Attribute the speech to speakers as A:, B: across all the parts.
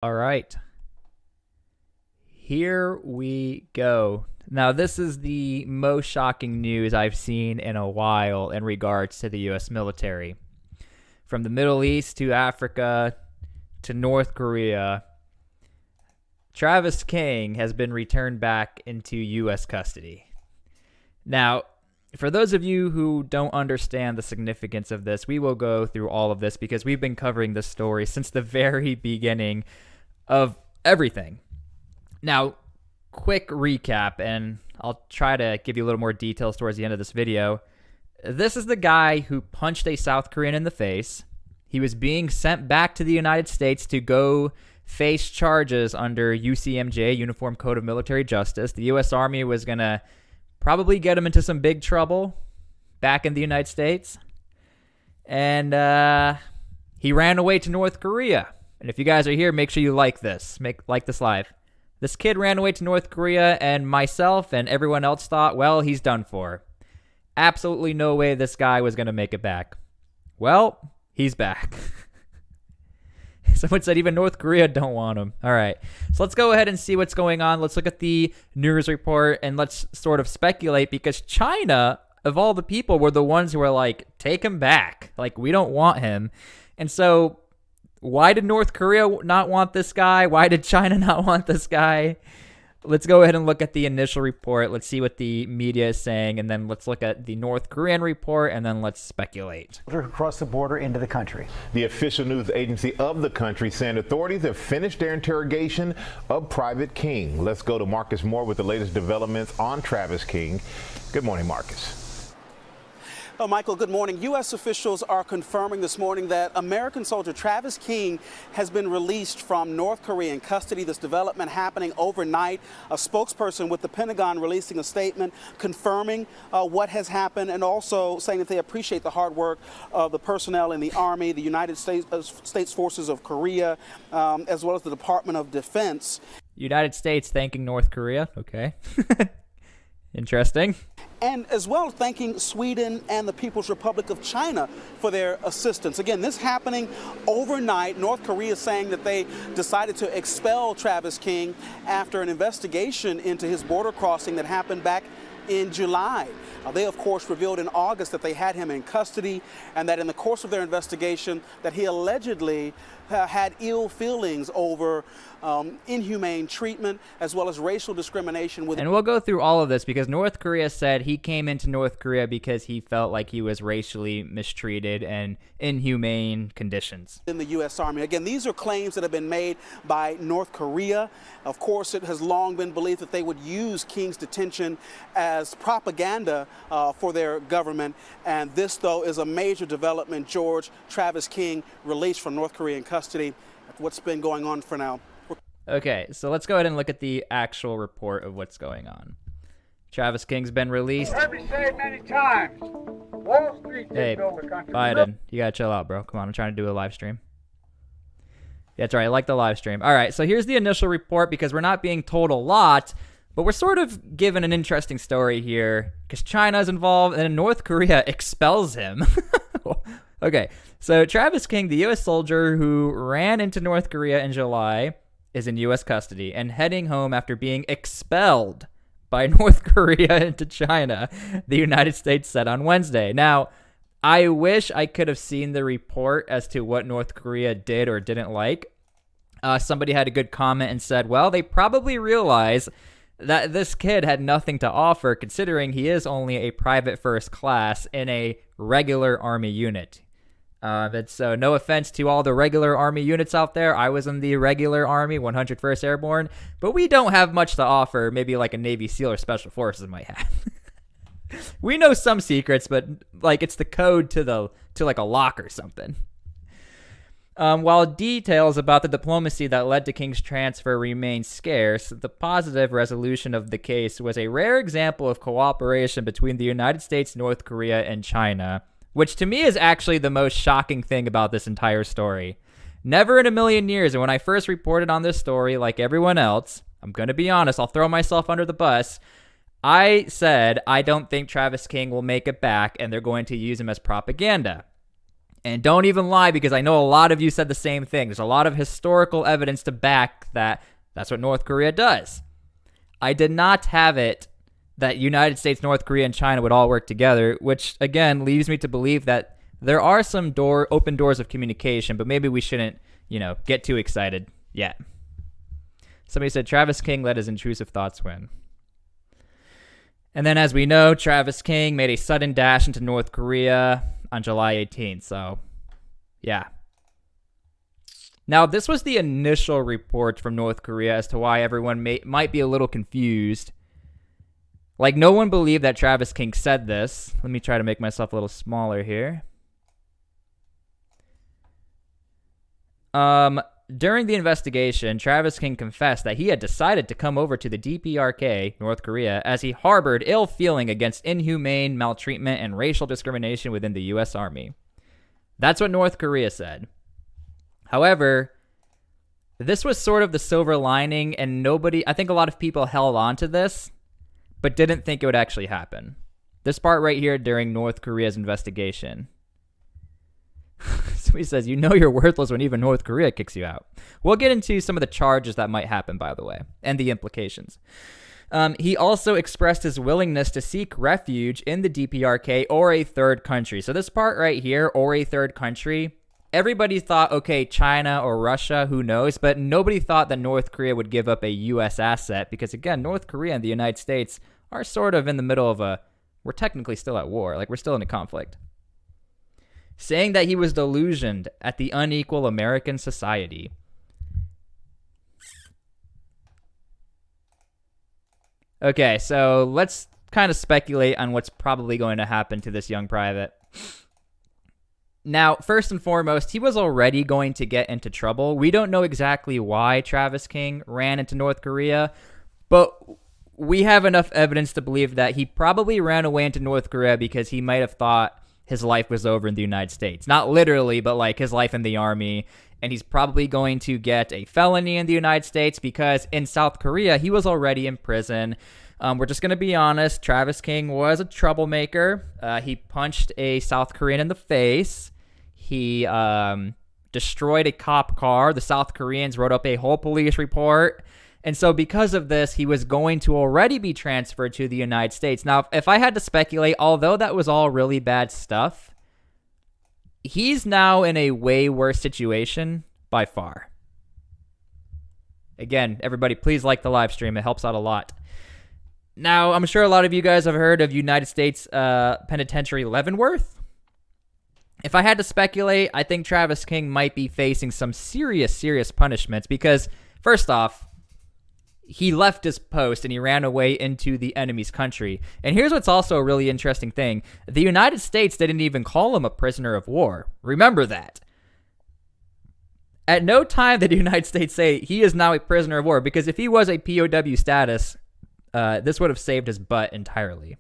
A: All right. Here we go. Now, this is the most shocking news I've seen in a while in regards to the U.S. military. From the Middle East to Africa to North Korea, Travis King has been returned back into U.S. custody. Now, for those of you who don't understand the significance of this, we will go through all of this because we've been covering this story since the very beginning of everything. Now, quick recap, and I'll try to give you a little more details towards the end of this video. This is the guy who punched a South Korean in the face. He was being sent back to the United States to go face charges under UCMJ, Uniform Code of Military Justice. The U.S. Army was going to probably get him into some big trouble back in the United States. And he ran away to North Korea. And if you guys are here, make sure you like this. Like this live. This kid ran away to North Korea, and myself and everyone else thought, well, he's done for. Absolutely no way this guy was going to make it back. Well, he's back. Someone said even North Korea don't want him. All right. So let's go ahead and see what's going on. Let's look at the news report, and let's sort of speculate, because China, of all the people, were the ones who were like, take him back. Like, we don't want him. And so why did North Korea not want this guy? Why did China not want this guy? Let's go ahead and look at the initial report. Let's see what the media is saying, and then let's look at the North Korean report, and then let's speculate.
B: Across the border into the country.
C: The official news agency of the country saying authorities have finished their interrogation of Private King. Let's go to Marcus Moore with the latest developments on Travis King. Good morning, Marcus.
D: Oh, Michael, good morning. U.S. officials are confirming this morning that American soldier Travis King has been released from North Korean custody. This development happening overnight. A spokesperson with the Pentagon releasing a statement confirming what has happened, and also saying that they appreciate the hard work of the personnel in the Army, the United States Forces of Korea, as well as the Department of Defense.
A: United States thanking North Korea. Okay. Interesting.
D: And as well thanking Sweden and the People's Republic of China for their assistance. Again, this happening overnight. North Korea saying that they decided to expel Travis King after an investigation into his border crossing that happened back in July. They, of course, revealed in August that they had him in custody, and that in the course of their investigation that he allegedly had ill feelings over inhumane treatment as well as racial discrimination.
A: And we'll go through all of this because North Korea said he came into North Korea because he felt like he was racially mistreated and inhumane conditions
D: in the U.S. Army. Again, these are claims that have been made by North Korea. Of course, it has long been believed that they would use King's detention as propaganda for their government. And this, though, is a major development. George, Travis King released from North Korean custody. That's what's been going on for now.
A: Okay, so let's go ahead and look at the actual report of what's going on. Travis King's been released.
E: I've heard me say it many times. Wall Street
A: Hey,
E: built the country.
A: Biden, you gotta chill out, bro. Come on, I'm trying to do a live stream. Yeah, that's right, I like the live stream. All right, so here's the initial report because we're not being told a lot, but we're sort of given an interesting story here because China's involved and then North Korea expels him. Okay, so Travis King, the U.S. soldier who ran into North Korea in July, is in U.S. custody and heading home after being expelled by North Korea into China, the United States said on Wednesday. Now, I wish I could have seen the report as to what North Korea did or didn't like. Somebody had a good comment and said, well, they probably realize that this kid had nothing to offer considering he is only a private first class in a regular Army unit. So no offense to all the regular Army units out there. I was in the regular Army, 101st Airborne, but we don't have much to offer. Maybe like a Navy SEAL or Special Forces might have. We know some secrets, but like it's the code to like a lock or something. While details about the diplomacy that led to King's transfer remain scarce, the positive resolution of the case was a rare example of cooperation between the United States, North Korea, and China, which to me is actually the most shocking thing about this entire story. Never in a million years, and when I first reported on this story, like everyone else, I'm going to be honest, I'll throw myself under the bus, I said I don't think Travis King will make it back and they're going to use him as propaganda. And don't even lie, because I know a lot of you said the same thing. There's a lot of historical evidence to back that that's what North Korea does. I did not have it that United States, North Korea, and China would all work together, which, again, leads me to believe that there are some open doors of communication, but maybe we shouldn't, get too excited yet. Somebody said Travis King let his intrusive thoughts win. And then, as we know, Travis King made a sudden dash into North Korea on July 18th. So, yeah. Now, this was the initial report from North Korea as to why everyone might be a little confused. Like, no one believed that Travis King said this. Let me try to make myself a little smaller here. During the investigation, Travis King confessed that he had decided to come over to the DPRK, North Korea, as he harbored ill feeling against inhumane maltreatment and racial discrimination within the U.S. Army. That's what North Korea said. However, this was sort of the silver lining, and I think a lot of people held on to this, but didn't think it would actually happen. This part right here during North Korea's investigation. So he says, you're worthless when even North Korea kicks you out. We'll get into some of the charges that might happen, by the way, and the implications. He also expressed his willingness to seek refuge in the DPRK or a third country. So this part right here, or a third country, everybody thought, okay, China or Russia, who knows? But nobody thought that North Korea would give up a U.S. asset because, again, North Korea and the United States are sort of in the middle of we're technically still at war. Like, we're still in a conflict. Saying that he was delusioned at the unequal American society. Okay, so let's kind of speculate on what's probably going to happen to this young private. Now, first and foremost, he was already going to get into trouble. We don't know exactly why Travis King ran into North Korea, but we have enough evidence to believe that he probably ran away into North Korea because he might have thought his life was over in the United States. Not literally, but like his life in the army. And he's probably going to get a felony in the United States because in South Korea, he was already in prison. We're just going to be honest. Travis King was a troublemaker. He punched a South Korean in the face. He destroyed a cop car. The South Koreans wrote up a whole police report. And so because of this, he was going to already be transferred to the United States. Now, if I had to speculate, although that was all really bad stuff, he's now in a way worse situation by far. Again, everybody, please like the live stream. It helps out a lot. Now, I'm sure a lot of you guys have heard of United States Penitentiary Leavenworth. If I had to speculate, I think Travis King might be facing some serious punishments because, first off, he left his post and he ran away into the enemy's country. And here's what's also a really interesting thing. The United States didn't even call him a prisoner of war. Remember that. At no time did the United States say he is now a prisoner of war, because if he was a POW status, this would have saved his butt entirely.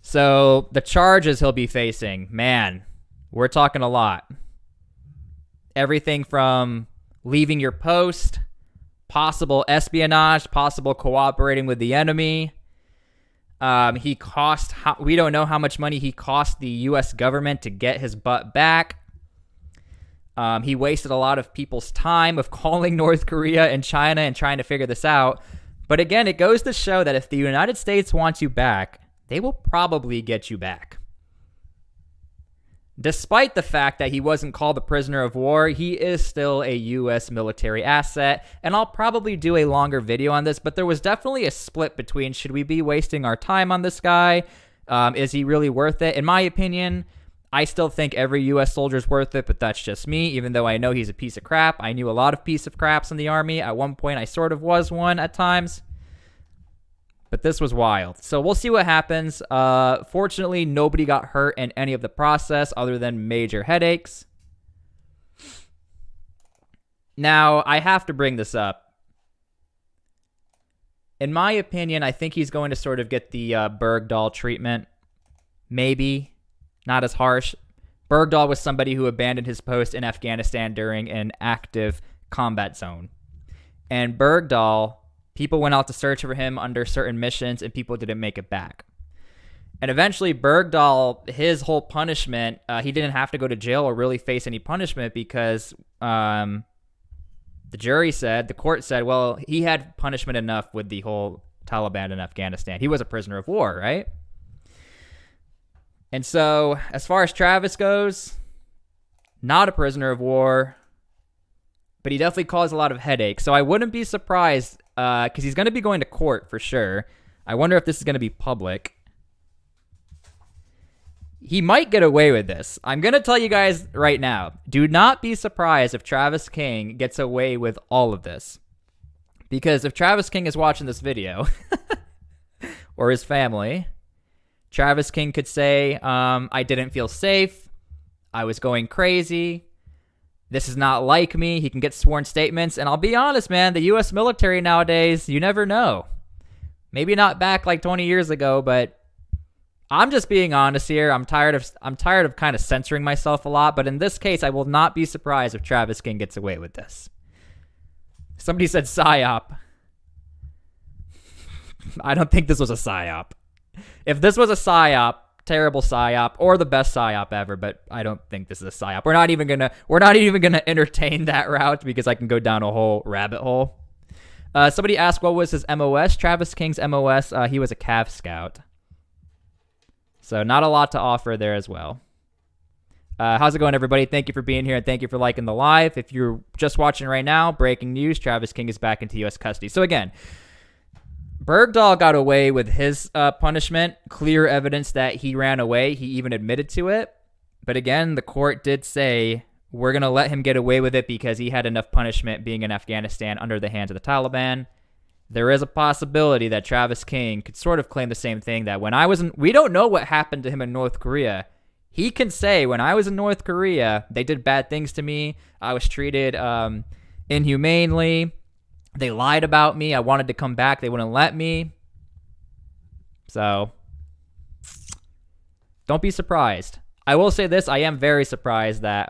A: So the charges he'll be facing, man, we're talking a lot. Everything from leaving your post, possible espionage, possible cooperating with the enemy. We don't know how much money he cost the U.S. government to get his butt back. He wasted a lot of people's time of calling North Korea and China and trying to figure this out. But again, it goes to show that if the United States wants you back, they will probably get you back. Despite the fact that he wasn't called a prisoner of war, he is still a U.S. military asset, and I'll probably do a longer video on this, but there was definitely a split between, should we be wasting our time on this guy? Is he really worth it? In my opinion, I still think every U.S. soldier is worth it, but that's just me, even though I know he's a piece of crap. I knew a lot of piece of craps in the Army. At one point, I sort of was one at times. But this was wild. So we'll see what happens. Fortunately, nobody got hurt in any of the process other than major headaches. Now, I have to bring this up. In my opinion, I think he's going to sort of get the Bergdahl treatment. Maybe. Not as harsh. Bergdahl was somebody who abandoned his post in Afghanistan during an active combat zone. And Bergdahl, people went out to search for him under certain missions, and people didn't make it back. And eventually, Bergdahl, his whole punishment, he didn't have to go to jail or really face any punishment because the court said, well, he had punishment enough with the whole Taliban in Afghanistan. He was a prisoner of war, right? And so, as far as Travis goes, not a prisoner of war, but he definitely caused a lot of headaches. So I wouldn't be surprised, because he's going to be going to court for sure. I wonder if this is going to be public. He might get away with this. I'm going to tell you guys right now, do not be surprised if Travis King gets away with all of this. Because if Travis King is watching this video, or his family, Travis King could say, I didn't feel safe. I was going crazy. This is not like me. He can get sworn statements. And I'll be honest, man, the U.S. military nowadays, you never know. Maybe not back like 20 years ago, but I'm just being honest here. I'm tired of kind of censoring myself a lot, but in this case, I will not be surprised if Travis King gets away with this. Somebody said psyop. I don't think this was a psyop. If this was a psyop, terrible psyop, or the best psyop ever, but I don't think this is a psyop. We're not even gonna entertain that route because I can go down a whole rabbit hole. Somebody asked what was his MOS. Travis King's MOS. He was a Cav Scout. So not a lot to offer there as well. How's it going, everybody? Thank you for being here, and thank you for liking the live. If you're just watching right now, breaking news, Travis King is back into U.S. custody. So again, Bergdahl got away with his punishment. Clear evidence that he ran away. He even admitted to it. But again, the court did say, we're going to let him get away with it because he had enough punishment being in Afghanistan under the hands of the Taliban. There is a possibility that Travis King could sort of claim the same thing, that when I was in, we don't know what happened to him in North Korea. He can say, when I was in North Korea, they did bad things to me. I was treated inhumanely. They lied about me. I wanted to come back. They wouldn't let me. So, don't be surprised. I will say this. I am very surprised that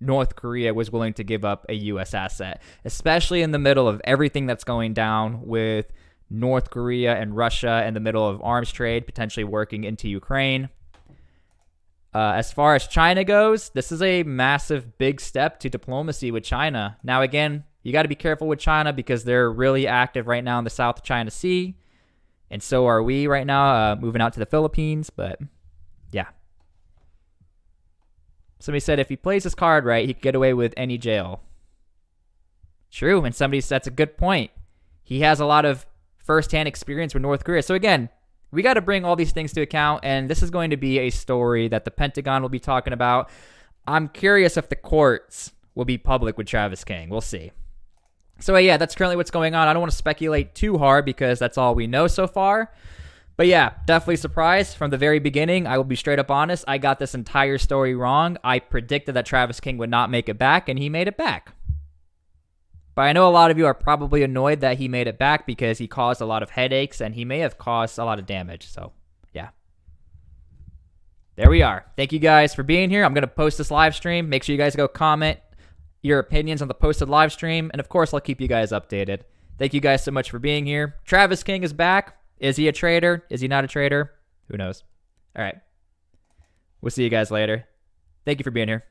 A: North Korea was willing to give up a U.S. asset, especially in the middle of everything that's going down with North Korea and Russia in the middle of arms trade, potentially working into Ukraine. As far as China goes, this is a massive, big step to diplomacy with China. Now, again, you got to be careful with China because they're really active right now in the South China Sea. And so are we right now, moving out to the Philippines. But, yeah. Somebody said if he plays his card right, he could get away with any jail. True, and that's a good point. He has a lot of firsthand experience with North Korea. So again, we got to bring all these things to account, and this is going to be a story that the Pentagon will be talking about. I'm curious if the courts will be public with Travis King. We'll see. So yeah, that's currently what's going on. I don't want to speculate too hard because that's all we know so far. But yeah, definitely surprised from the very beginning. I will be straight up honest. I got this entire story wrong. I predicted that Travis King would not make it back, and he made it back. But I know a lot of you are probably annoyed that he made it back because he caused a lot of headaches, and he may have caused a lot of damage. So, yeah. There we are. Thank you guys for being here. I'm going to post this live stream. Make sure you guys go comment your opinions on the posted live stream. And, of course, I'll keep you guys updated. Thank you guys so much for being here. Travis King is back. Is he a traitor? Is he not a traitor? Who knows? All right. We'll see you guys later. Thank you for being here.